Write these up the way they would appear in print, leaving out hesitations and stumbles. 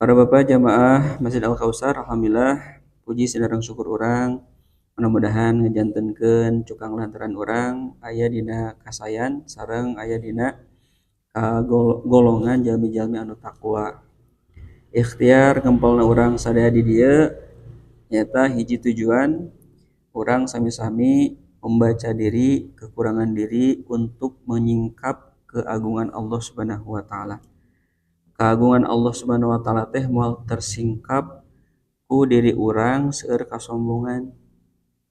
Para bapak jamaah Masjid Al Kausar, alhamdulillah puji sadarang syukur orang, mudah-mudahan ngejantenkeun cukang lantaran orang aya dina kasayan sareng aya dina golongan jalmi-jalmi anu takwa. Ikhtiar ngempelna urang sadaya di dieu nyata hiji tujuan orang sami-sami membaca diri kekurangan diri untuk menyingkap keagungan Allah Subhanahu wa taala. Keagungan Allah Subhanahu wa taala teh moal tersingkap ku diri urang seueur kasombongan.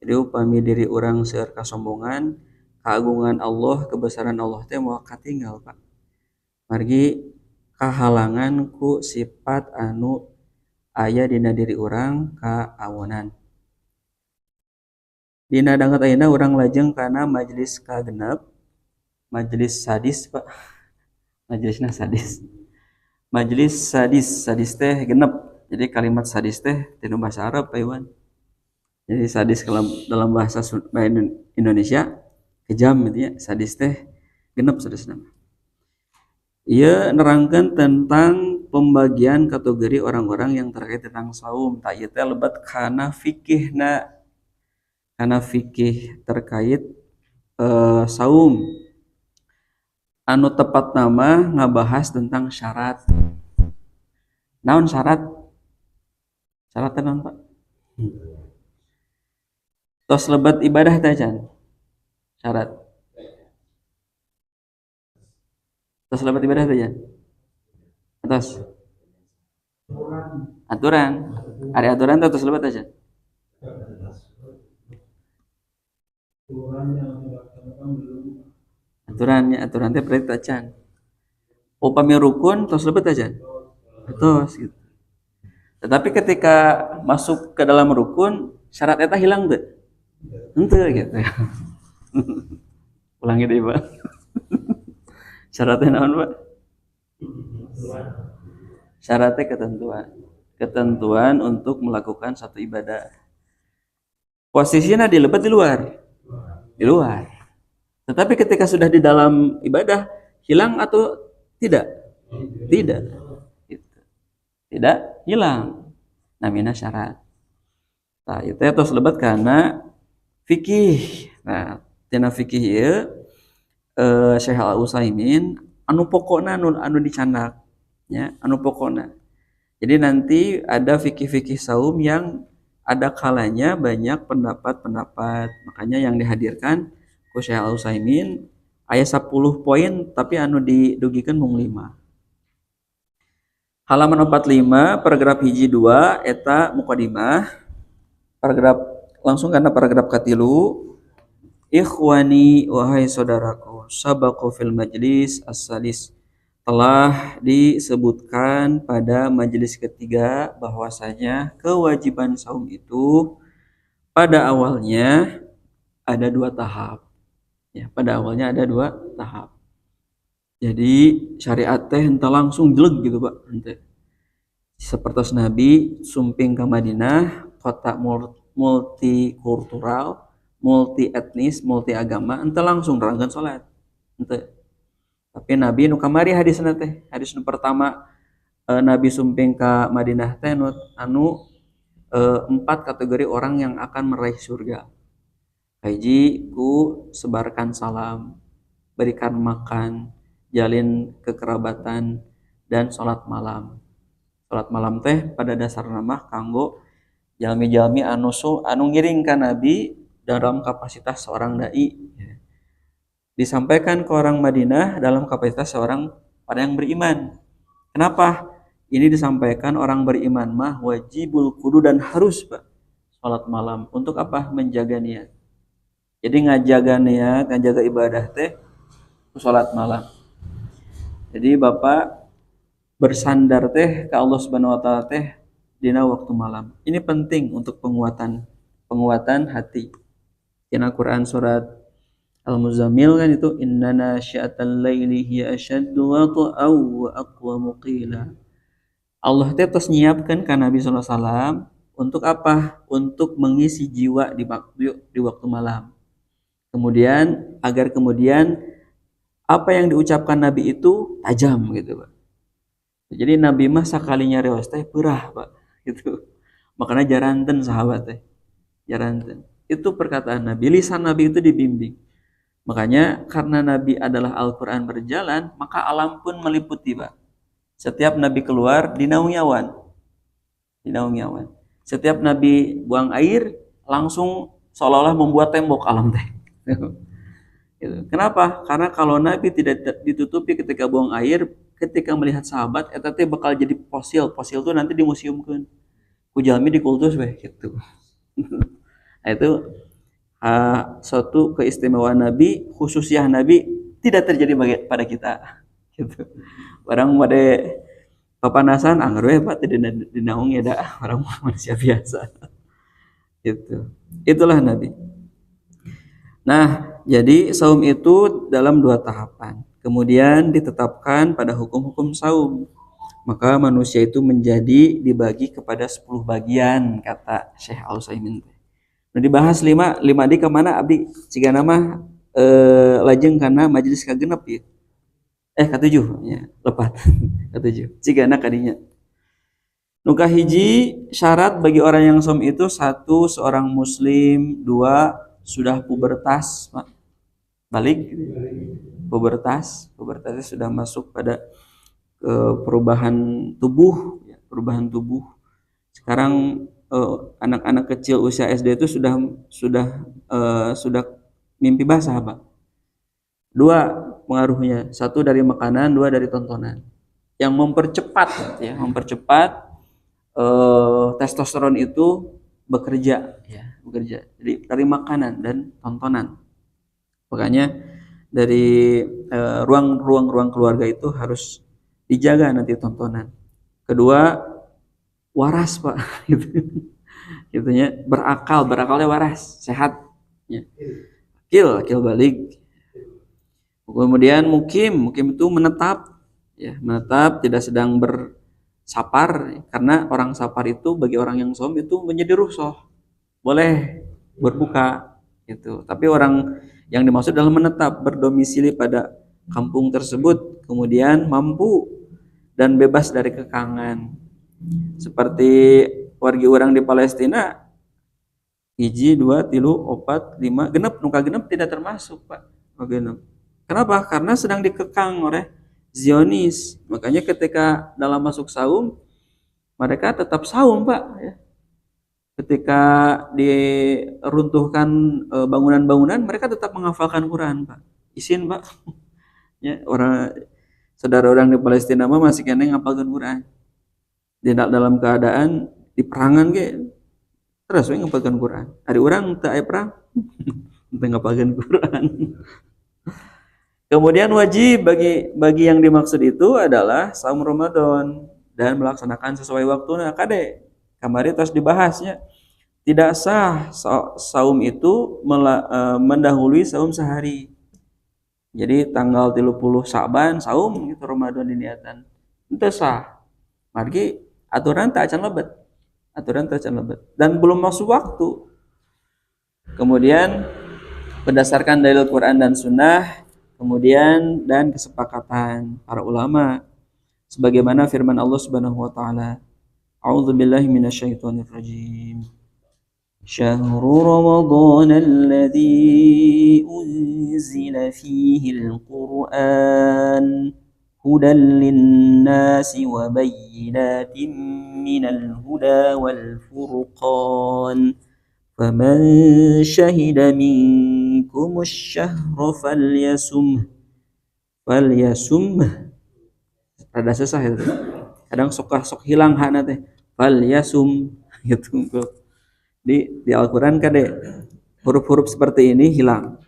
Jadi upami diri urang seueur kasombongan, keagungan Allah, kebesaran Allah teh moal katinggal, Pak. Margi kahalangan ku sifat anu aya dina diri urang kaawonan. Dina danget ayeuna urang lajeng kana majelis kagenep, majelis sadis, Pak. Majelisna sadis. Majelis sadis teh genep. Jadi kalimat sadis teh tina bahasa Arab, Pak Iwan. Jadi sadis dalam bahasa Indonesia kejam gitu ya. Sadis teh genep sadisna. Ia nerangkan tentang pembagian kategori orang-orang yang terkait tentang saum. Tak ieu teh lebat kana fikihna, kana fikih terkait saum. Anu tepat nama ngabahas tentang syarat. Naon syarat? Syarat naon, Pak? Tos lebat ibadah teh can. Syarat. Tos lebat ibadah teh can. Atas. Aturan. Ari aturan teh tos lebat teh can. Aturan teh berarti tacan. Upami rukun tos lebat teh can. Tos gitu. Tetapi ketika masuk ke dalam rukun, syarat eta hilang teu? Henteu gitu. Ulangi deui, Pak. Syaratnya naon, Pak? Syaratnya ketentuan. Ketentuan untuk melakukan satu ibadah. Posisinya di lebat di luar. Di luar. Tetapi ketika sudah di dalam ibadah, hilang atau tidak? Tidak. Tidak hilang. Namina syarat. Nah, itu tos lebat karena fikih. Nah, tina fikih ieu Syekh Al-Utsaimin anu pokona anu dicandak ya, anu pokona. Jadi nanti ada fikih-fikih saum yang ada kalanya banyak pendapat-pendapat. Makanya yang dihadirkan ku Syekh Al-Utsaimin aya 10 poin tapi anu didugikeun mung 5. Halaman 45 paragraf hiji 2 eta muqaddimah. Paragraf langsung karena paragraf katilu. Ikhwani wahai saudaraku, sabaqu fil majlis as-salis, telah disebutkan pada majelis ketiga bahwasanya kewajiban saum itu pada awalnya ada 2 tahap. Ya, pada awalnya ada 2 tahap. Jadi syariat teh henteu langsung jeleg gitu, Pak. Henteu. Seperti Nabi sumping ke Madinah, kota multikultural, multi etnis, multi agama, henteu langsung nerangkeun salat. Henteu. Tapi Nabi nu kamari hadisna teh, hadis nu pertama Nabi sumping ka Madinah teh anu 4 kategori orang yang akan meraih surga. Hiji ku sebarkan salam, berikan makan, jalin kekerabatan, dan sholat malam. Sholat malam teh pada dasarna mah kanggo jalmi-jalmi anu ngiring ka Nabi dalam kapasitas seorang dai. Disampaikan ke orang Madinah dalam kapasitas seorang pada yang beriman. Kenapa? Ini disampaikan orang beriman mah wajibul kudu dan harus, Pak, sholat malam. Untuk apa? Menjaga niat. Jadi ngajaga niat, ngajaga ibadah teh sholat malam. Jadi Bapak bersandar teh ke Allah Subhanahu wa taala teh dina waktu malam. Ini penting untuk penguatan hati. Dina Quran surat Al-Muzammil kan itu innana syi'atal laili hiya asyaddu wata'aw wa aqwamu qila. Allah teh tos nyiapkeun ka Nabi sallallahu alaihi wasallam untuk apa? Untuk mengisi jiwa di waktu malam. Kemudian apa yang diucapkan Nabi itu tajam gitu, Pak. Jadi Nabi mah sakalinya reos teh peurah, Pak. Gitu. Makanya jaranten sahabat teh. Jaranten. Itu perkataan Nabi. Lisan Nabi itu dibimbing. Makanya karena Nabi adalah Al-Quran berjalan, maka alam pun meliputi, Pak. Setiap Nabi keluar di naungi awan. Di naungi awan. Setiap Nabi buang air, langsung seolah-olah membuat tembok alam teh. Gitu. Kenapa? Karena kalau Nabi tidak ditutupi ketika buang air, ketika melihat sahabat, eta teh bakal jadi fosil. Fosil itu nanti dimuseumkeun. Ku jalmi dikultus weh gitu. Nah, itu suatu keistimewaan Nabi, khususnya Nabi tidak terjadi pada kita. Gitu. Barang pada papanasan anggar we Pak tidak dinaung ya dah orang manusia biasa. Gitu. Itulah Nabi. Nah, jadi saum itu dalam 2 tahapan. Kemudian ditetapkan pada hukum-hukum saum. Maka manusia itu menjadi dibagi kepada 10 bagian, kata Syekh Al-Utsaimin. Nah, dibahas 5 di kemana abdi ciga nama lajeng karena majelis kagenep ya. Ke-7 ya, lepat. Ke-7. Cigana kadinya. Nu kahiji syarat bagi orang yang saum itu 1 seorang muslim, 2 sudah pubertas, balik pubertasnya sudah masuk pada perubahan tubuh ya, perubahan tubuh. Sekarang anak-anak kecil usia SD itu sudah mimpi basah, Pak. 2 pengaruhnya, 1 dari makanan, 2 dari tontonan. Yang mempercepat ya, testosteron itu bekerja. Jadi dari makanan dan tontonan. Makanya dari ruang keluarga itu harus dijaga nanti tontonan. Kedua, waras, Pak. Gitunya berakalnya waras, sehat. Ya. Akil balik. Kemudian mukim itu menetap, ya, menetap tidak sedang bersapar, karena orang sapar itu bagi orang yang saum itu menjadi rukhsah, boleh berbuka, gitu. Tapi orang yang dimaksud dalam menetap berdomisili pada kampung tersebut, kemudian mampu dan bebas dari kekangan, seperti wargi orang di Palestina, 1, 2, 3, 4, 5, genep, nuka genep tidak termasuk, Pak. Genep. Kenapa? Karena sedang dikekang oleh Zionis. Makanya ketika dalam masuk saum, mereka tetap saum, Pak. Ya. Ketika diruntuhkan bangunan-bangunan, mereka tetap menghafalkan Quran, Pak. Izin, Pak. Ya, saudara orang di Palestina mah masih kena ngapalkan Quran. Tidak dalam keadaan di perangan terus we ngapalkan Quran. Hari orang teu aya perang, teu ngapalkan Quran. Kemudian wajib bagi yang dimaksud itu adalah saum Ramadan dan melaksanakan sesuai waktunya. Kade kamari terus dibahasnya. Tidak sah saum itu mendahului saum sehari. Jadi tanggal 30 Sa'ban saum gitu Ramadan diniatan. Itu sah. Margi aturan tak acan lebet. Dan belum masuk waktu. Kemudian berdasarkan dalil Quran dan Sunnah, kemudian dan kesepakatan para ulama, sebagaimana firman Allah Subhanahu wa taala, A'udzubillahi minasyaitonirrajim. Syahrul Ramadan alladzi unzila fihi al-Qur'an hudan lin-nasi wa bayyinatin minal huda wal furqan. Faman syahida minkum asy-syahra falyasum. Rada susah itu. Kadang sok hilang hana teh. Falyasum gitu. Di Al-Qur'an kade huruf-huruf seperti ini hilang.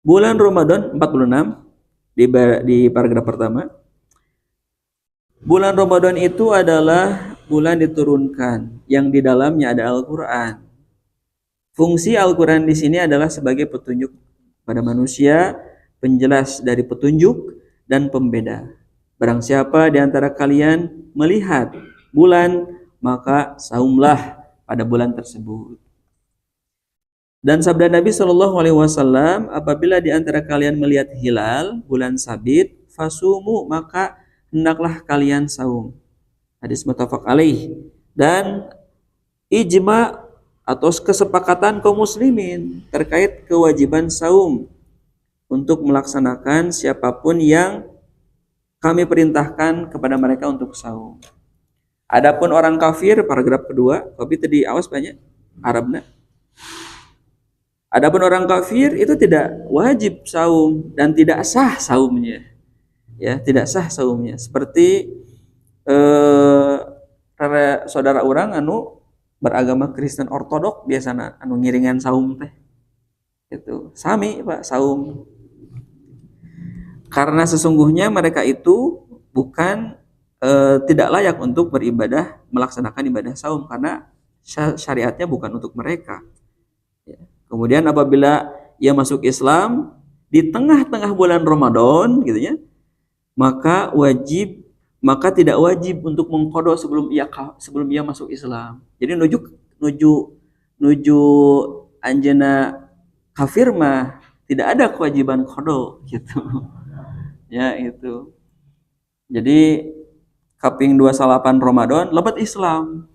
Bulan Ramadan 46 di paragraf pertama. Bulan Ramadan itu adalah bulan diturunkan yang di dalamnya ada Al-Qur'an. Fungsi Al-Qur'an di sini adalah sebagai petunjuk pada manusia, penjelas dari petunjuk dan pembeda. Barang siapa di antara kalian melihat bulan, maka saumlah pada bulan tersebut. Dan sabda Nabi Shallallahu Alaihi Wasallam, apabila di antara kalian melihat hilal bulan sabit, fasumu, maka hendaklah kalian saum. Hadis muttafaq alaih. Dan ijma atau kesepakatan kaum muslimin terkait kewajiban saum untuk melaksanakan siapapun yang kami perintahkan kepada mereka untuk saum. Adapun orang kafir, paragraf kedua, kopi tadi awas banyak Arabna. Adapun orang kafir itu tidak wajib saum dan tidak sah saumnya. Ya, tidak sah saumnya. Seperti saudara orang anu beragama Kristen Ortodok biasana anu ngiringan saum teh. Itu sami Pak saum. Karena sesungguhnya mereka itu bukan tidak layak untuk beribadah, melaksanakan ibadah saum karena syariatnya bukan untuk mereka. Ya. Kemudian apabila ia masuk Islam di tengah-tengah bulan Ramadan gitu ya, maka tidak wajib untuk mengqadha sebelum ia masuk Islam. Jadi nuju anjeunna kafir mah tidak ada kewajiban qadha gitu. Ya itu. Jadi kaping 28 Ramadan lebat Islam.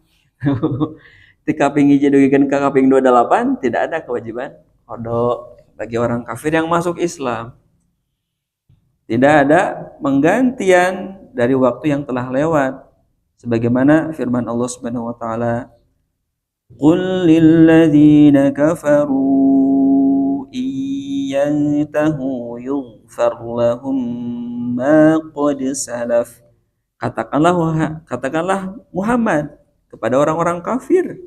Di kaping hiji dugikeun ka kaping 28 tidak ada kewajiban qadha bagi orang kafir yang masuk Islam. Tidak ada penggantian dari waktu yang telah lewat. Sebagaimana firman Allah Subhanahu wa taala, "Qul lil ladzina kafaru iyantahu yughfar lahum ma qad salaf." Katakanlah Muhammad kepada orang-orang kafir,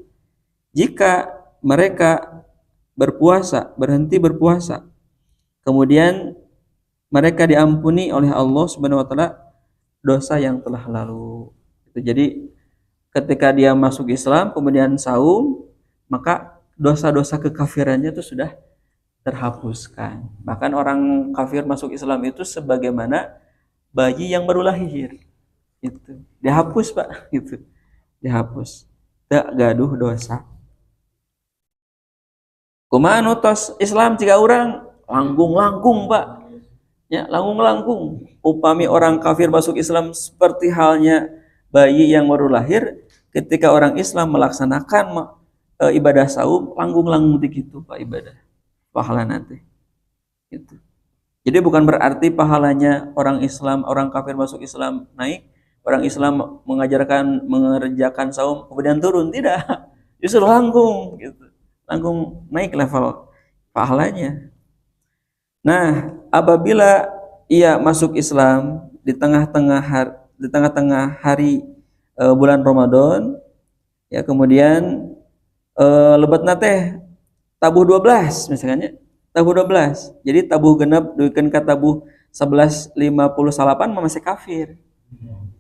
jika mereka berhenti berpuasa, kemudian mereka diampuni oleh Allah Subhanahu wa taala dosa yang telah lalu. Jadi ketika dia masuk Islam kemudian saum, maka dosa-dosa kekafirannya itu sudah terhapuskan. Bahkan orang kafir masuk Islam itu sebagaimana bayi yang baru lahir. Itu dihapus Pak, gitu. Dihapus. Tak gaduh dosa. Kumaha tos Islam jika orang langkung-langkung Pak. Ya, langkung-langkung. Upami orang kafir masuk Islam seperti halnya bayi yang baru lahir, ketika orang Islam melaksanakan ibadah saum, langkung-langkung begitu Pak ibadah. Pahala nanti. Gitu. Jadi bukan berarti pahalanya orang Islam, orang kafir masuk Islam naik, orang Islam mengerjakan saum kemudian turun, tidak. Justru langkung gitu. Langkung naik level pahalanya. Nah, apabila ia masuk Islam di tengah-tengah hari bulan Ramadan, ya kemudian lebetna teh tabuh 12 misalnya, tabuh 12. Jadi tabuh genep duikeun ka tabuh 11.58 masih kafir.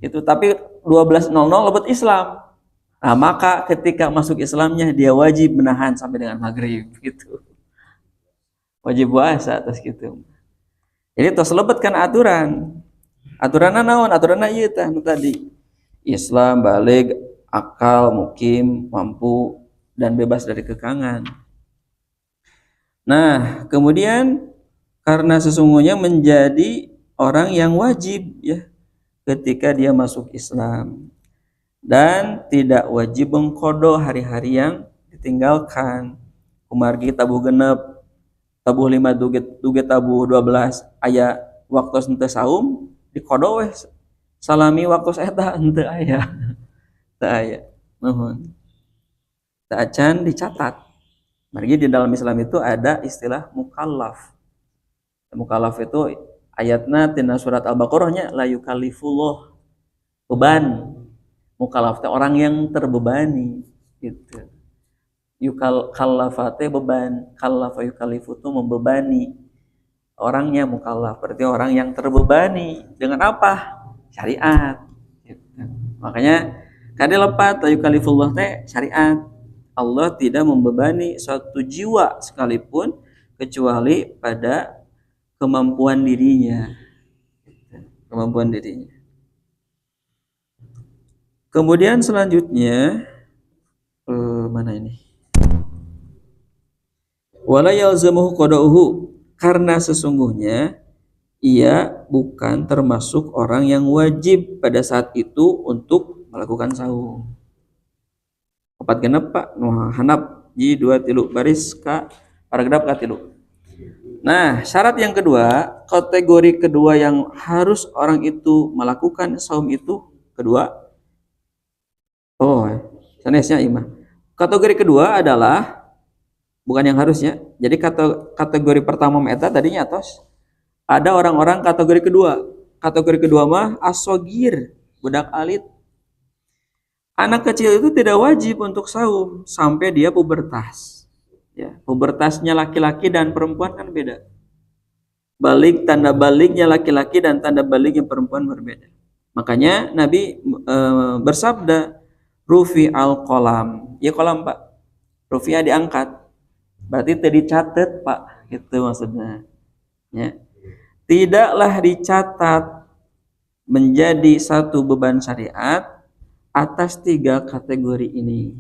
Itu tapi 12.00 lebet Islam. Nah, maka ketika masuk Islamnya dia wajib menahan sampai dengan maghrib gitu. Wajib puasa atas gitu. Jadi tos lebet kan aturan. Aturanna naon? Aturanna ieu tah nu tadi. Islam, balig, akal, mukim, mampu dan bebas dari kekangan. Nah, kemudian karena sesungguhnya menjadi orang yang wajib ya ketika dia masuk Islam dan tidak wajib mengqadha hari-hari yang ditinggalkan. Kumargi tabuh genep, tabuh 5 duge tabuh 12 aya waktu henteu saum diqadha we salami waktu eta henteu aya. Teu aya. Nuhun. Teu acan dicatat. Margi di dalam Islam itu ada istilah mukallaf. Mukallaf itu ayatna tina surat Al-Baqarahnya la yukallifullah beban. Mukallaf teh orang yang terbebani gitu. Kallafate beban, kallafa yukallifu itu membebani. Orangnya mukallaf berarti orang yang terbebani dengan apa? Syariat gitu. Makanya kade lepat la yukallifullah teh syariat. Allah tidak membebani suatu jiwa sekalipun kecuali pada kemampuan dirinya. Kemampuan dirinya. Kemudian selanjutnya mana ini? Wala yalzamuhu qada'uhu, karena sesungguhnya ia bukan termasuk orang yang wajib pada saat itu untuk melakukan saum. Opat genep Pak, nu handap ji 2 3 baris ka paragraf ka 3. Nah, syarat yang kedua, kategori kedua yang harus orang itu melakukan saum itu kedua. Oh, sanesnya imah. Kategori kedua adalah bukan yang harusnya. Jadi kategori pertama eta tadinya atos. Ada orang-orang kategori kedua. Kategori kedua mah asogir, budak alit. Anak kecil itu tidak wajib untuk saum sampai dia pubertas. Ya, pubertasnya laki-laki dan perempuan kan beda. Balik, tanda baliknya laki-laki dan tanda baliknya perempuan berbeda. Makanya Nabi bersabda, Rufi al-qalam. Ya qalam Pak. Rufi'a diangkat. Berarti tadi dicatat Pak. Itu maksudnya. Ya. Tidaklah dicatat menjadi satu beban syariat atas 3 kategori ini.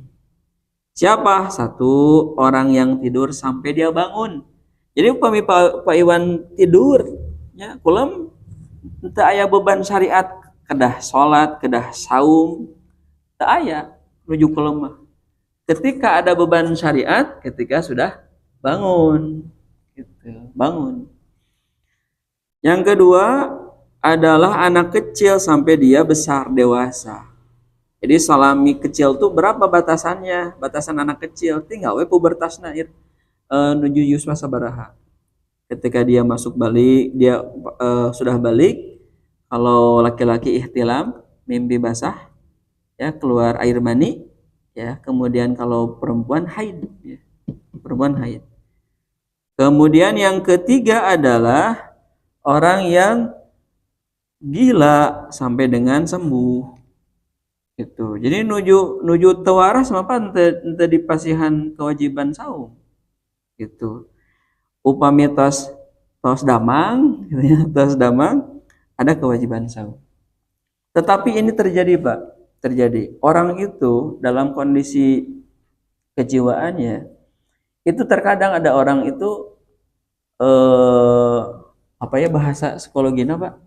Siapa? Satu, orang yang tidur sampai dia bangun. Jadi upami Pak Iwan tidur, ya, kulam teu aya beban syariat kedah salat, kedah saum, teu aya nuju kulam mah. Ketika ada beban syariat, ketika sudah bangun, gitu, bangun. Yang kedua adalah anak kecil sampai dia besar dewasa. Jadi salami kecil tuh berapa batasannya? Batasan anak kecil tinggal we pubertasna nuju yuswa sabaraha. Ketika dia masuk balik, dia sudah balik. Kalau laki-laki ihtilam, mimpi basah, ya keluar air mani, ya. Kemudian kalau perempuan haid, ya, perempuan haid. Kemudian yang ketiga adalah orang yang gila sampai dengan sembuh. Gitu. Jadi nuju tawaras apa ente dipasihan kewajiban saum. Gitu. Upami tos damang, gitu ya, tos damang ada kewajiban saum. Tetapi ini terjadi Pak, terjadi. Orang itu dalam kondisi kejiwaannya itu terkadang ada orang itu apa ya bahasa psikologinya Pak?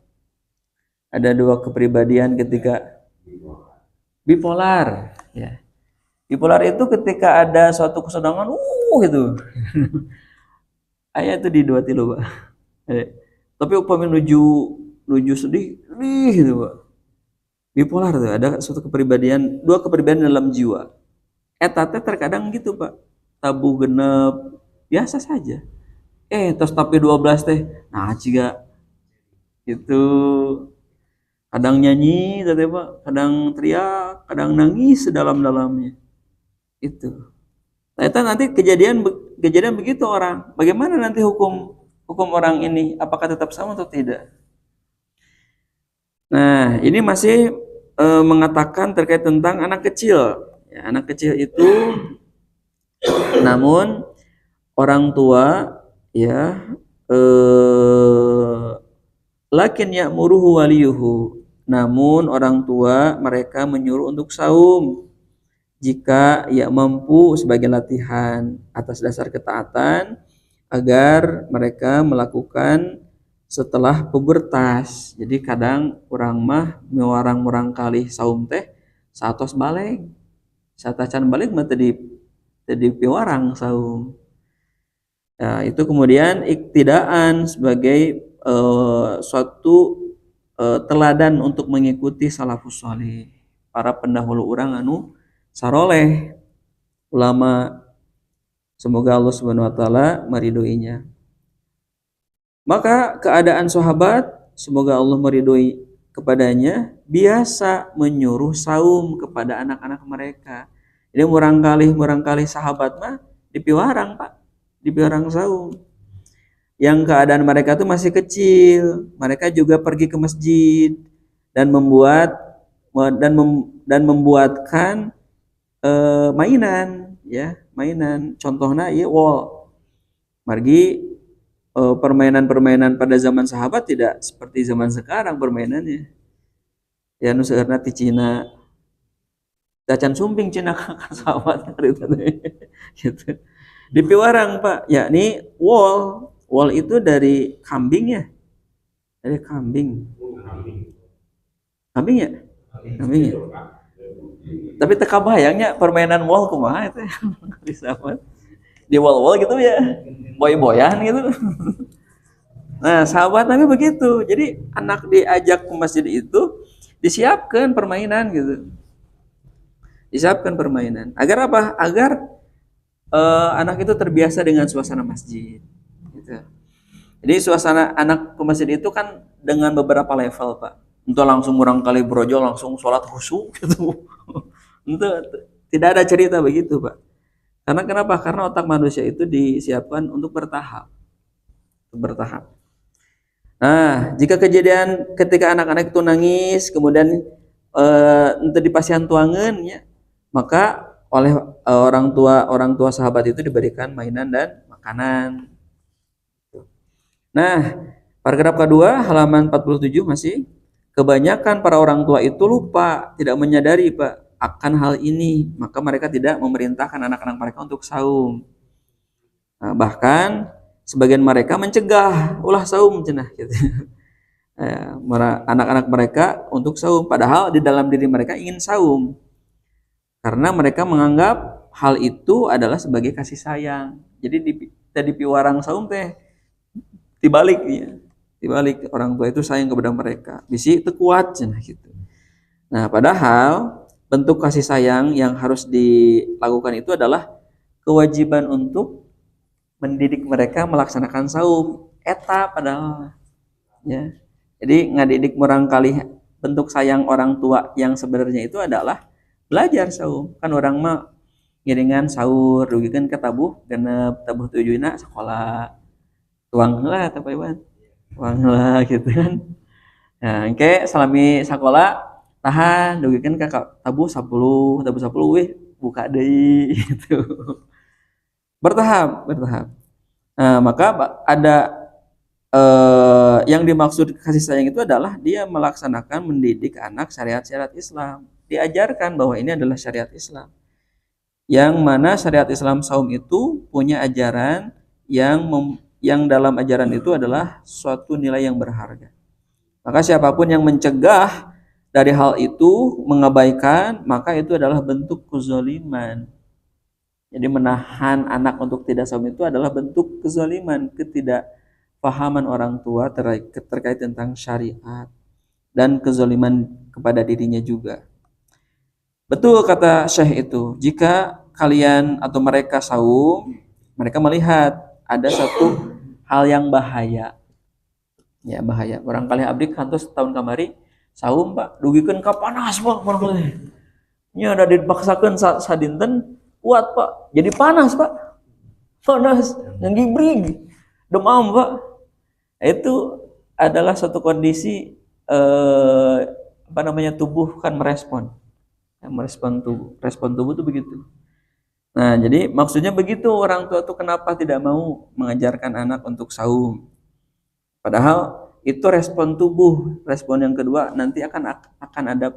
Ada 2 kepribadian ketika bipolar, ya. Bipolar itu ketika ada suatu kesenangan, gitu. Ayat itu di 2 3 Pak. Tapi upami nuju sedih, gitu Pak. Bipolar tuh ada suatu kepribadian, 2 kepribadian dalam jiwa. Eta teh terkadang gitu Pak. Tabu genep, biasa saja. Terus tapi 12 teh, nah ciga gitu. Kadang nyanyi, Pak, kadang teriak, kadang nangis sedalam-dalamnya. Itu. Ternyata nanti kejadian begitu orang. Bagaimana nanti hukum orang ini? Apakah tetap sama atau tidak? Nah, ini masih mengatakan terkait tentang anak kecil. Ya, anak kecil itu, namun orang tua, ya, lakin ya'muruhu waliyuhu. Namun orang tua mereka menyuruh untuk saum jika ia mampu sebagai latihan atas dasar ketaatan agar mereka melakukan setelah pubertas. Jadi kadang orang mah mewarang kali saum teh satos balik. Satacan balik mah tadi piwarang saum. Nah, itu kemudian iktidaan sebagai suatu teladan untuk mengikuti salafus salih, para pendahulu orang anu saroleh, ulama. Semoga Allah Subhanahu wa taala meridhoinya. Maka keadaan sahabat, semoga Allah meridhoi kepadanya, biasa menyuruh saum kepada anak-anak mereka. Jadi murang-kali sahabat mah dipiwarang Pak, dipiwarang saum. Yang keadaan mereka tuh masih kecil, mereka juga pergi ke masjid dan membuatkan mainan, ya, mainan. Contohnya ya wall. Margi permainan-permainan pada zaman sahabat tidak seperti zaman sekarang permainannya. Ya nu seueurna ti Cina. Dacan sumping Cina kakak sahabat gitu. Dipiwarang Pak, yakni wall. Wol itu dari kambing ya. Dari kambing. Kambing ya? Kambing ya? Tapi teka bayangnya permainan wall kumaha itu. Bisa apa? Di wall-wall gitu ya. Boy-boyan gitu. Nah, sahabat Nabi begitu. Jadi anak diajak ke masjid itu disiapkan permainan gitu. Disiapkan permainan. Agar apa? Agar anak itu terbiasa dengan suasana masjid. Gitu. Jadi suasana anak ke masjid itu kan dengan beberapa level, Pak. Untuk langsung murang kali brojol langsung sholat khusyuk gitu. Untuk tidak ada cerita begitu, Pak. Karena kenapa? Karena otak manusia itu disiapkan untuk bertahap. Untuk bertahap. Nah, jika kejadian ketika anak-anak itu nangis, kemudian untuk dipasihan tuangan, ya, maka oleh orang tua sahabat itu diberikan mainan dan makanan. Nah, paragraf kedua halaman 47 masih, kebanyakan para orang tua itu lupa, tidak menyadari Pak akan hal ini, maka mereka tidak memerintahkan anak-anak mereka untuk saum. Nah, bahkan sebagian mereka mencegah ulah saum cenah gitu. Anak-anak mereka untuk saum, padahal di dalam diri mereka ingin saum. Karena mereka menganggap hal itu adalah sebagai kasih sayang. Jadi di piwarang saum teh dibalik ya. Dibalik orang tua itu sayang kepada mereka. Bisi itu kuat cenah gitu. Nah, padahal bentuk kasih sayang yang harus dilakukan itu adalah kewajiban untuk mendidik mereka melaksanakan saum. Eta padahal ya. Jadi ngadidik murangkali bentuk sayang orang tua yang sebenarnya itu adalah belajar saum. Kan orang mah ngiringan sahur dugikeun ka tabuh genep tabuh tujuna sekolah. Tuang lah tapi Iwan. Tuang lah gitu kan. Nah, engke salami sekolah tahan dugikeun ka tabuh 10 weh buka deui gitu. Bertahap, bertahap. Nah, maka ada yang dimaksud kasih sayang itu adalah dia melaksanakan mendidik anak syariat-syariat Islam. Diajarkan bahwa ini adalah syariat Islam. Yang mana syariat Islam saum itu punya ajaran yang dalam ajaran itu adalah suatu nilai yang berharga. Maka siapapun yang mencegah dari hal itu, mengabaikan, maka itu adalah bentuk kezaliman. Jadi menahan anak untuk tidak saum itu adalah bentuk kezaliman, ketidakpahaman orang tua terkait tentang syariat dan kezaliman kepada dirinya juga. Betul kata Syekh itu, jika kalian atau mereka saum, mereka melihat ada satu hal yang bahaya. Ya, bahaya. Barangkali abdi kantos tahun kamari saum, Pak, dugikeun ka panas, Pak, barangkali. Nya ada dipaksakeun sadinten kuat, Pak. Jadi panas, Pak. Panas, ngibrig. Demam, Pak. Itu adalah satu kondisi tubuh kan merespon. Merespon tubuh. Respon tubuh itu begitu. Nah, jadi maksudnya begitu, orang tua tuh kenapa tidak mau mengajarkan anak untuk saum. Padahal itu respon tubuh. Respon yang kedua nanti akan ada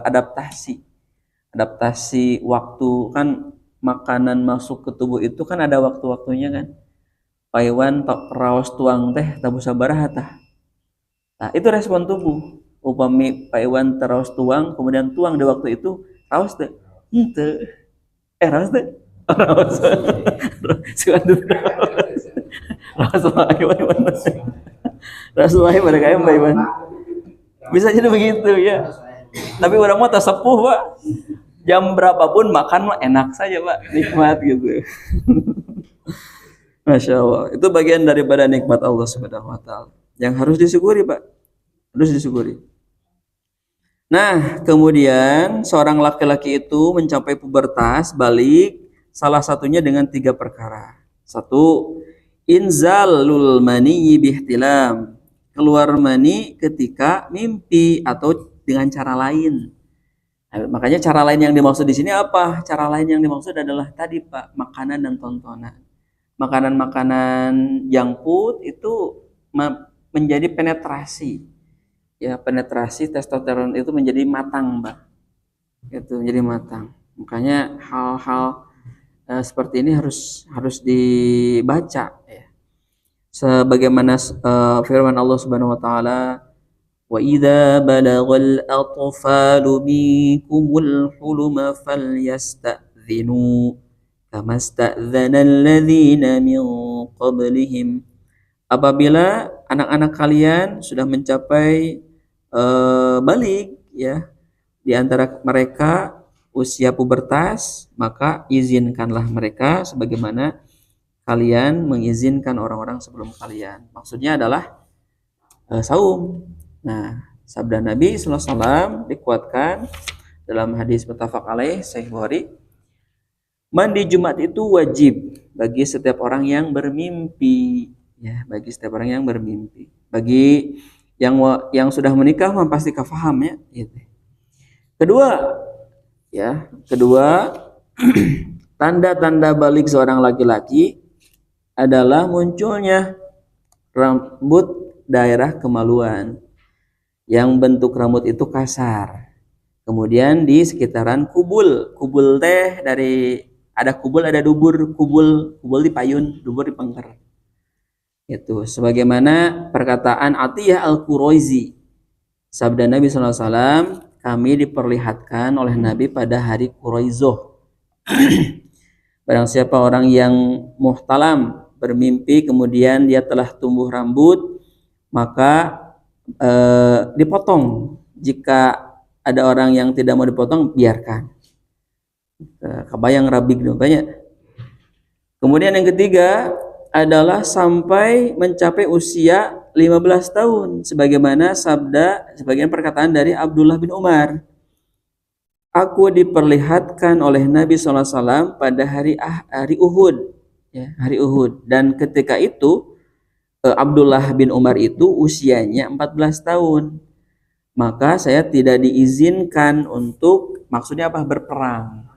adaptasi. Adaptasi waktu, kan makanan masuk ke tubuh itu kan ada waktu-waktunya kan. Paiwan raos tuang teh tabu sabaraha tah. Nah, itu respon tubuh. Upami paiwan teraos tuang, kemudian tuang di waktu itu, raos teh. Henteu. Raos teh. Raos. Suatu raos. Raos wae mana. Raos wae pada kayak paiwan. Bisa jadi begitu ya. Tapi orang mah sepuh, Pak. Jam berapapun makan mah enak saja, Pak. Nikmat gitu. Masya Allah. Itu bagian daripada nikmat Allah Subhanahu wa Ta'ala yang harus disyukuri, Pak. Harus disyukuri. Nah, kemudian seorang laki-laki itu mencapai pubertas balik salah satunya dengan 3 perkara. 1. Inzalul mani bihtilam. Keluar mani ketika mimpi atau dengan cara lain. Nah, makanya cara lain yang dimaksud di sini apa? Cara lain yang dimaksud adalah tadi, Pak, makanan dan tontonan. Makanan-makanan junk food itu menjadi penetrasi. Ya, penetrasi testosteron itu menjadi matang, Mbak. Itu menjadi matang. Makanya hal-hal seperti ini harus dibaca ya. sebagaimana firman Allah Subhanahu wa taala, wa idza balagal atfalu minkumul huluma falyasta'dhinu kama sta'dzana alladzina min qablihim. Apabila anak-anak kalian sudah mencapai balik ya, di antara mereka usia pubertas, maka izinkanlah mereka sebagaimana kalian mengizinkan orang-orang sebelum kalian. Maksudnya adalah saum. Nah, sabda Nabi sallallahu alaihi wasallam dikuatkan dalam hadis muttafaq alaih Sahih Bukhari, mandi Jumat itu wajib bagi setiap orang yang bermimpi, ya, bagi setiap orang yang bermimpi. Bagi yang sudah menikah mah pasti paham ya, gitu. Kedua, tanda-tanda balik seorang laki-laki adalah munculnya rambut daerah kemaluan yang bentuk rambut itu kasar. Kemudian di sekitaran kubul teh dari ada kubul ada dubur, kubul di payun, dubur di pengker. Itu sebagaimana perkataan Atiyah Al-Quraizi, sabda Nabi SAW, kami diperlihatkan oleh Nabi pada hari Quraizoh. Barang siapa orang yang muhtalam bermimpi kemudian dia telah tumbuh rambut, maka dipotong. Jika ada orang yang tidak mau dipotong, biarkan. Kebayang rabig banyak. Kemudian yang ketiga adalah sampai mencapai usia 15 tahun sebagaimana sebagian perkataan dari Abdullah bin Umar. Aku diperlihatkan oleh Nabi SAW pada hari Uhud, ya, hari Uhud, dan ketika itu Abdullah bin Umar itu usianya 14 tahun. Maka saya tidak diizinkan untuk, maksudnya apa, berperang.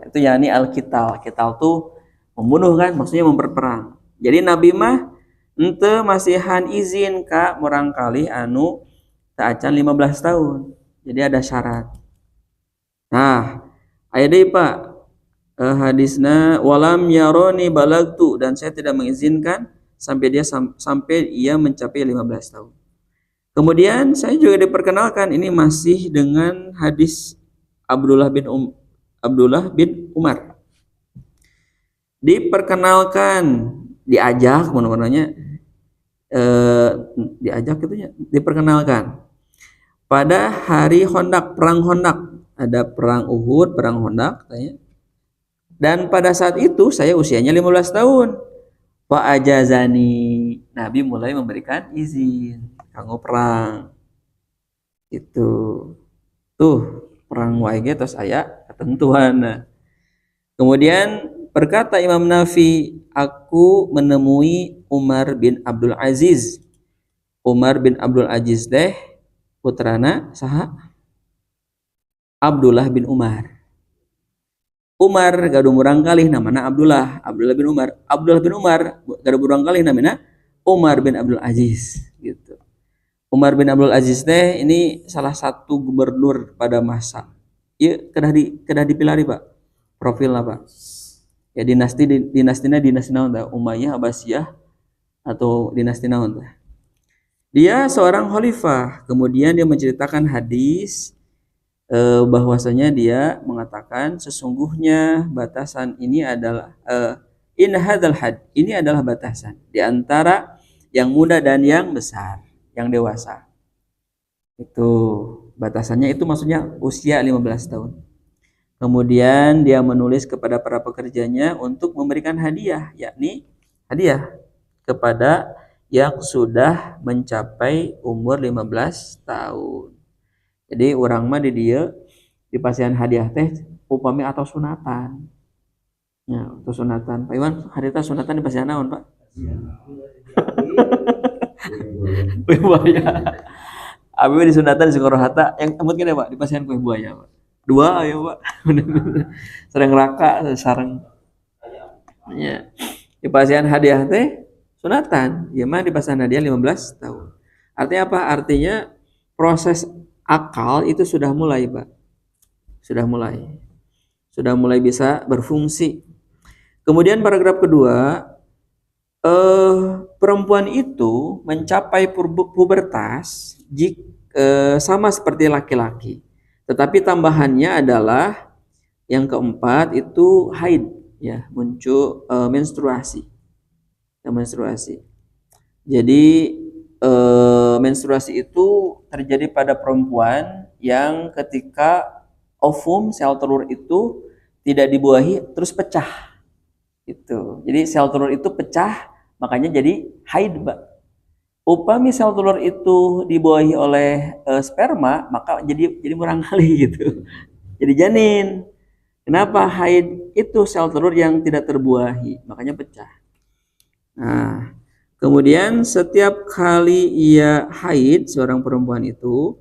Itu yakni al-qital. Qital tuh membunuh kan, maksudnya memperperang. Jadi Nabi mah ente masihan izin ka murangkali anu taacan 15 tahun. Jadi ada syarat. Nah, aya deui Pak, hadisna walam yaroni balagtu, dan saya tidak mengizinkan sampai ia mencapai 15 tahun. Kemudian saya juga diperkenalkan, ini masih dengan hadis Abdullah bin Umar. Diperkenalkan, diajak mana-mananya diajak itunya, diperkenalkan pada hari Hondak, perang Hondak. Ada perang Uhud, perang Hondak, dan pada saat itu saya usianya 15 tahun. Wa ajazani, Nabi mulai memberikan izin kanggo perang. Itu tuh perang wae terus aya ketentuan. Kemudian berkata Imam Nafi, aku menemui Umar bin Abdul Aziz. Umar bin Abdul Aziz teh putrana saha? Abdullah bin Umar. Umar gaduh murang kalih namana Abdullah bin Umar. Abdullah bin Umar gaduh murang kalih namanya Umar bin Abdul Aziz, gitu. Umar bin Abdul Aziz teh ini salah satu gubernur pada masa. Ieu kedah dipilari Pak. Profilna Pak. Ya dinastina naon tah? Umayyah, Abbasiyah, atau dinasti naon tah? Dia seorang khalifah. Kemudian dia menceritakan hadis bahwasanya dia mengatakan sesungguhnya batasan ini adalah in hadzal had, ini adalah batasan di antara yang muda dan yang besar, yang dewasa. Itu batasannya, itu maksudnya usia 15 tahun. Kemudian dia menulis kepada para pekerjanya untuk memberikan hadiah, yakni hadiah kepada yang sudah mencapai umur 15 tahun. Jadi orang mah di dia di pasian hadiah teh upami atau sunatan. Ya, atau sunatan. Pak Iwan, harita sunatan di pasian naon, Pak? Kue buaya. Abi di sunatan di Sukorohata yang emut gini Pak, di pasian kue buaya, Pak. 2 ya, Pak. Sareng raka, sareng. Ya. Di pasian hadiah teh sunatan. Ya mah di pasian hadiah 15 tahun. Artinya apa? Artinya proses akal itu sudah mulai Pak, sudah mulai bisa berfungsi. Kemudian paragraf kedua, perempuan itu mencapai pubertas sama seperti laki-laki. Tetapi tambahannya adalah yang keempat itu haid, ya, muncul menstruasi. Menstruasi. Jadi menstruasi itu terjadi pada perempuan yang ketika ovum sel telur itu tidak dibuahi terus pecah. Itu. Jadi sel telur itu pecah, makanya jadi haid, Mbak. Upami sel telur itu dibuahi oleh sperma, maka jadi murang kali gitu. Jadi janin. Kenapa haid itu sel telur yang tidak terbuahi, makanya pecah. Nah, kemudian setiap kali ia haid seorang perempuan itu,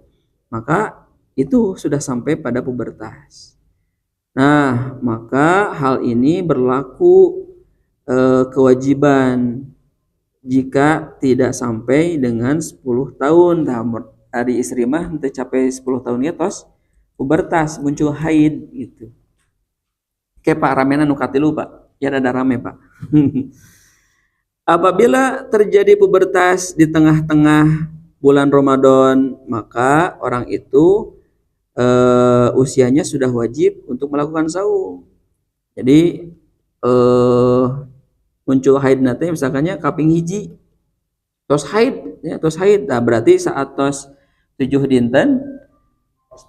maka itu sudah sampai pada pubertas. Nah, maka hal ini berlaku kewajiban jika tidak sampai dengan 10 tahun. Hari istri mah nanti capai 10 tahun ya tos pubertas muncul haid gitu. Oke Pak, ramena nu katilu Pak. Ya ada rame Pak. Apabila terjadi pubertas di tengah-tengah bulan Ramadan, maka orang itu usianya sudah wajib untuk melakukan saum. Jadi muncul haid nanti misalkannya kaping hiji tos haid ya, tos haid. Nah, berarti saat tos 7 dinten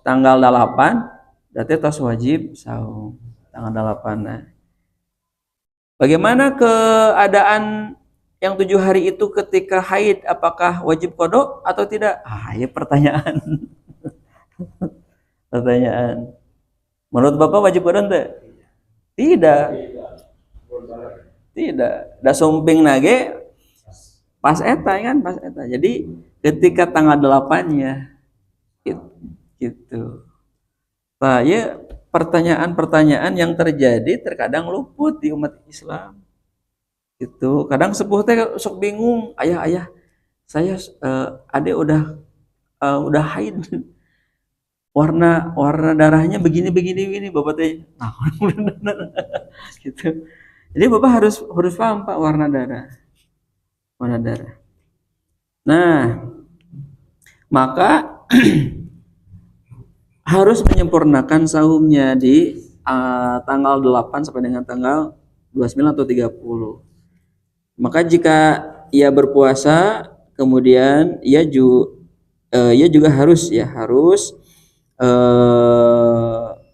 tanggal 8 berarti tos wajib saum tanggal 8. Nah, bagaimana keadaan yang 7 hari itu ketika haid, apakah wajib qada atau tidak? Ya pertanyaan. Pertanyaan. Menurut Bapak wajib qada enggak? Tidak. Tidak. Da sumping nage pas eta kan, pas eta. Jadi ketika tanggal 8-nya gitu. Nah, ya pertanyaan-pertanyaan yang terjadi terkadang luput di umat Islam. Gitu. Kadang sepuh teh sok bingung, ayah saya adek udah haid. Warna darahnya begini Bapak teh. Nah, gitu. Jadi Bapak harus paham Pak warna darah. Warna darah. Nah, maka harus menyempurnakan saumnya di tanggal 8 sampai dengan tanggal 29 atau 30. Maka jika ia berpuasa, kemudian ia juga harus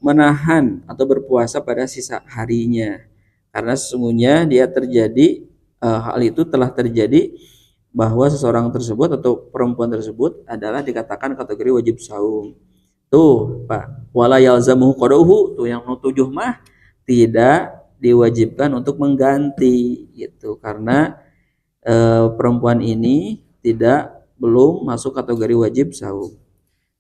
menahan atau berpuasa pada sisa harinya, karena sesungguhnya hal itu telah terjadi bahwa seseorang tersebut atau perempuan tersebut adalah dikatakan kategori wajib saum. Tuh Pak, wala yalzamuhu qadauhu, tuh yang 7 mah tidak diwajibkan untuk mengganti gitu, karena perempuan ini belum masuk kategori wajib saum.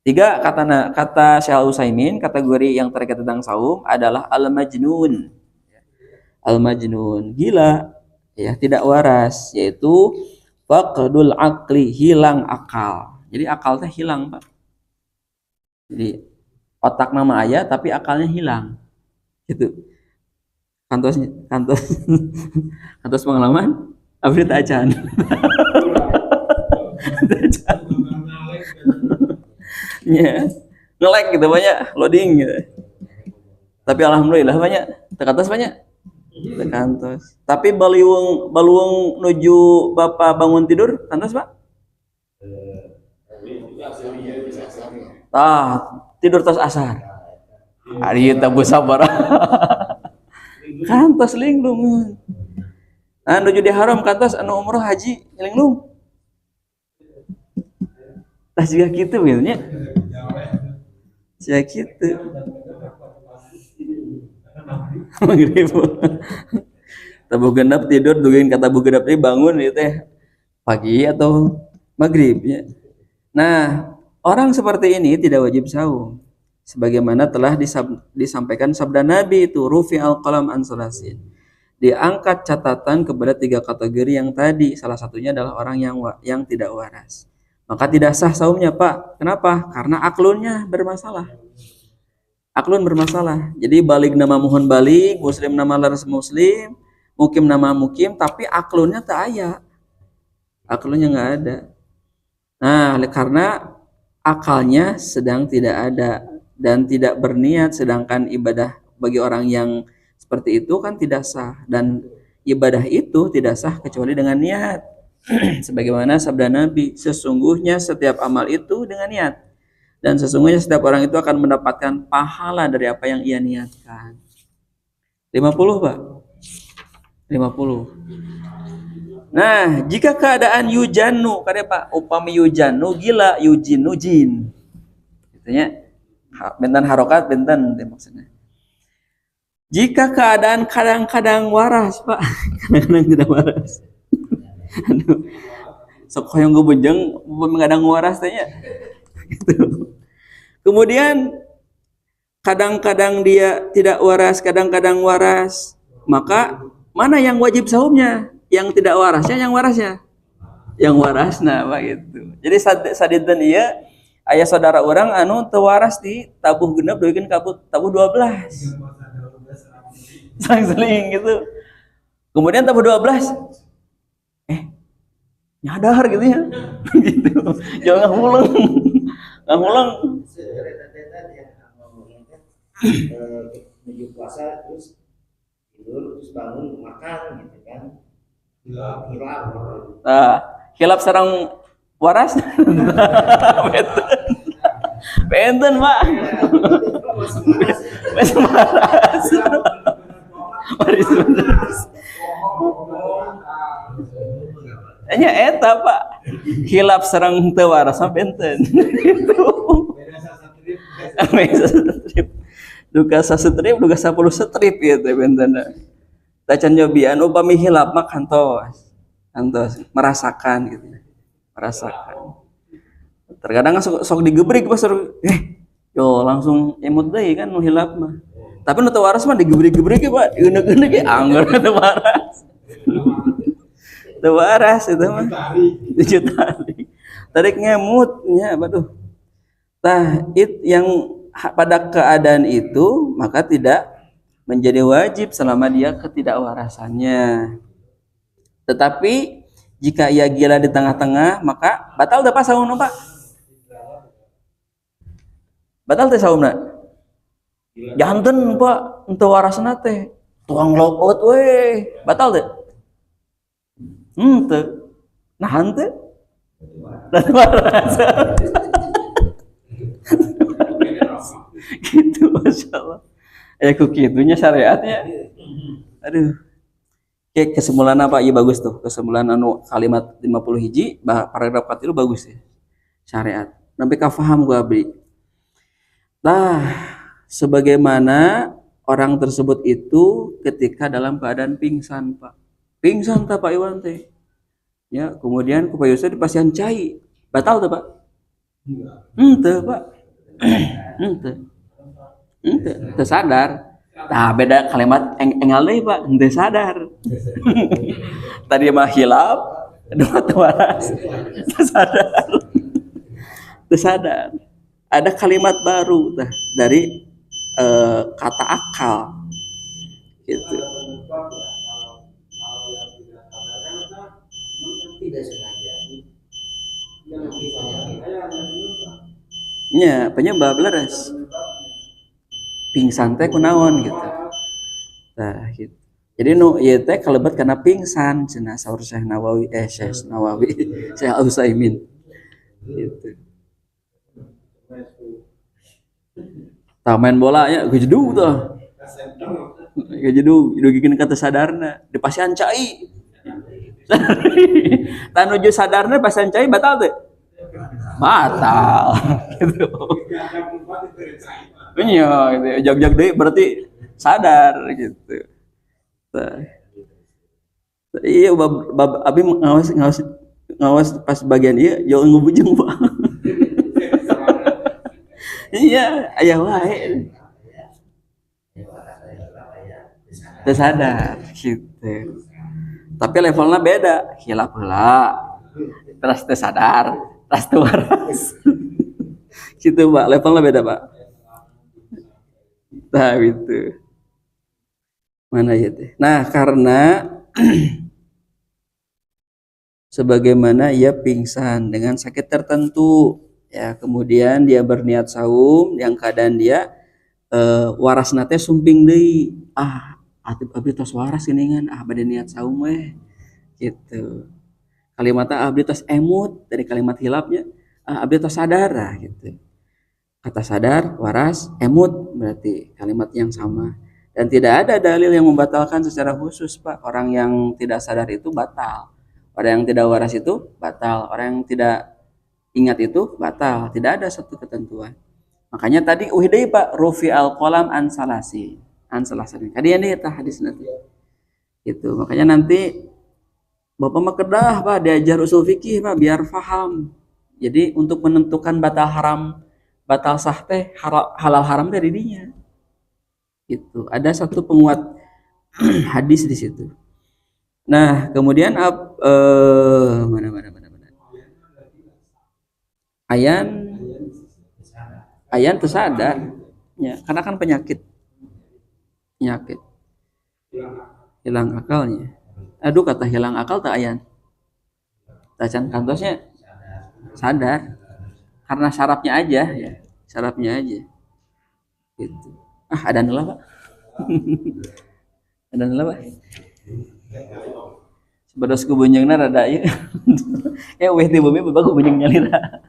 3 kata Syekh Al-Utsaimin, kategori yang terkait tentang saum adalah al-majnun. Al-majnun, gila, ya, tidak waras, yaitu faqdul aqli, hilang akal. Jadi akalnya hilang, Pak. Jadi otak nama ayah tapi akalnya hilang. Gitu. Kantos pengalaman abdi teu acan. Ya, nge-lag gitu banyak, loading gitu. Tapi alhamdulillah banyak, tekantos banyak. Tekantos. Tapi baluung nuju Bapak bangun tidur, kantos Pak? Tidur tos asar. Ari teu sabar. Kantos linglung. Nuju di haram kantos anu umroh haji linglung. Tah juga gitu bilnya. Sia gitu. Magrib. Tabu genap tidur dugeun kata bu genap teh bangun ieu teh pagi atau maghrib ya. Nah, orang seperti ini tidak wajib saum. Sebagaimana telah disampaikan sabda Nabi itu, rufi'al qalam an salasin. Diangkat catatan kepada 3 kategori yang tadi. Salah satunya adalah orang yang tidak waras. Maka tidak sah saumnya, Pak. Kenapa? Karena aklunnya bermasalah. Aklun bermasalah. Jadi balik nama mohon balik, muslim nama laras muslim, mukim nama mukim tapi aklunnya tak aya, aklunnya nggak ada. Nah, karena akalnya sedang tidak ada dan tidak berniat, sedangkan ibadah bagi orang yang seperti itu kan tidak sah, dan ibadah itu tidak sah kecuali dengan niat. Sebagaimana sabda Nabi, sesungguhnya setiap amal itu dengan niat, dan sesungguhnya setiap orang itu akan mendapatkan pahala dari apa yang ia niatkan. 50 Pak, 50. Nah, jika keadaan yujanu, kada Pak, upami yujanu gila, yujinu jin. Artinya benten harokat benten maksudnya. Jika keadaan kadang-kadang waras, Pak, kadang-kadang tidak waras. Aduh, sok hoyong gebujeng kadang waras tanya. Gitu. Kemudian kadang-kadang dia tidak waras, kadang-kadang waras, maka mana yang wajib saumnya? Yang tidak warasnya, yang warasnya? Yang waras, nah Pak gitu. Jadi sadinten iya ayah saudara orang anu teu waras di tabuh genep duikeun ka tabuh 12. Saling gitu. Kemudian tabuh 12 nyadar gitu ya. Gitu. Jangan ngulang. Ngulang. Menuju puasa terus tidur terus bangun makan gitu kan. Hilap. Hilap sareng waras. Benten Pak. Masih waras. Waris. Nya eta Pak. Hilap sareng teu waras benten. Itu. Duka sastrip, duka 10 strip ya teh bentana. Tacan nyobian upami hilap mah kantos merasakan gitu, merasakan. Terkadang sok digebrik pas yo langsung emot deui kan nu hilap mah. Tapi nu teu waras mah digebrik-gebrik Pak, euneuk-euneuk ge anggar teu waras. Teu waras itu mah. Tarik ngemut nya aduh. Tah yang pada keadaan itu maka tidak menjadi wajib selama dia ketidakwarasannya. Tetapi jika ia gila di tengah-tengah maka batal teh Pak saumna Pak? Batal teh saumna? Janten Pak, henteu warasna teh tukang logout we, batal teh? Henteu. Nah henteu? Dan waras. Gitu Masya Allah. Kok gitunya syariatnya. Aduh. Oke, kesimpulan apa? Iya bagus tuh. Kesimpulan anu kalimat 50 hiji, paragraf 4 itu bagus ya. Syariat. Sampai kafaham gua abdi. Nah, sebagaimana orang tersebut itu ketika dalam keadaan pingsan, Pak. Pingsan tak Pak Iwan teh. Ya, kemudian kupayusnya dipasihan cai. Batal tuh Pak? Henteu Pak. Henteu. Henteu sadar. Nah, beda kalimat engal deui Pak, henteu sadar. Tadi mah hilap, dua waras. Teu sadar. Teu sadar. Ada kalimat baru dari kata akal. Gitu. Tidak sengaja. Nya, penyebab leres. Pingsan teh kunaon gitu. Nah, gitu. Jadi nu ieu teh kalebet karena pingsan cenah saur Syekh Nawawi Syekh Al-Utsaimin. Gitu. Tah main bola nya gejedug tuh. Gejedug dugikeun ka teu sadarna, dipasihan cai. Tah nuju sadarna pasihan cai batal teu? Batal. Gitu. Iya, gitu. Jag-jag deui berarti sadar gitu. Iya, abi ngawas pas bagian iya jauh ngubujeng Pak. Iya, aya wae. Teu sadar gitu. Tapi levelnya beda, hilap heula. Terus teu sadar, terus teu waras. Gitu Pak, levelnya beda Pak. Nah, gitu. Mana ya teh? Nah, karena sebagaimana ia pingsan dengan sakit tertentu, ya kemudian dia berniat saum yang keadaan dia waras nate sumping deui. Abdi tos waras geuningan, bade niat saum weh. Gitu. Kalimatnya abdi tos emut dari kalimat hilapnya, abdi tos sadar gitu. Kata sadar, waras, emut berarti kalimat yang sama. Dan tidak ada dalil yang membatalkan secara khusus, Pak. Orang yang tidak sadar itu batal. Orang yang tidak waras itu batal. Orang yang tidak ingat itu batal. Tidak ada satu ketentuan. Makanya tadi uhidai Pak, rufi al-qalam an salasi. An salasin. Kadian nih hadis nanti. Gitu. Makanya nanti Bapak mah kedah Pak diajar usul fikih Pak biar paham. Jadi untuk menentukan batal haram, batal sah teh halal haram teh didinya. Gitu. Ada satu penguat hadis di situ. Nah, kemudian mana. Ayan Ayan tersadar. Ya, karena kan penyakit hilang akalnya. Aduh kata hilang akal tak Ayan. Tacan kantosnya sadar karena syarafnya aja ya, syarafnya aja. Gitu. Ada nela Pak. Ada nela Pak. Sebados kubunjengna rada ieu. Weh ti bumi bagus bunjeng nyalira.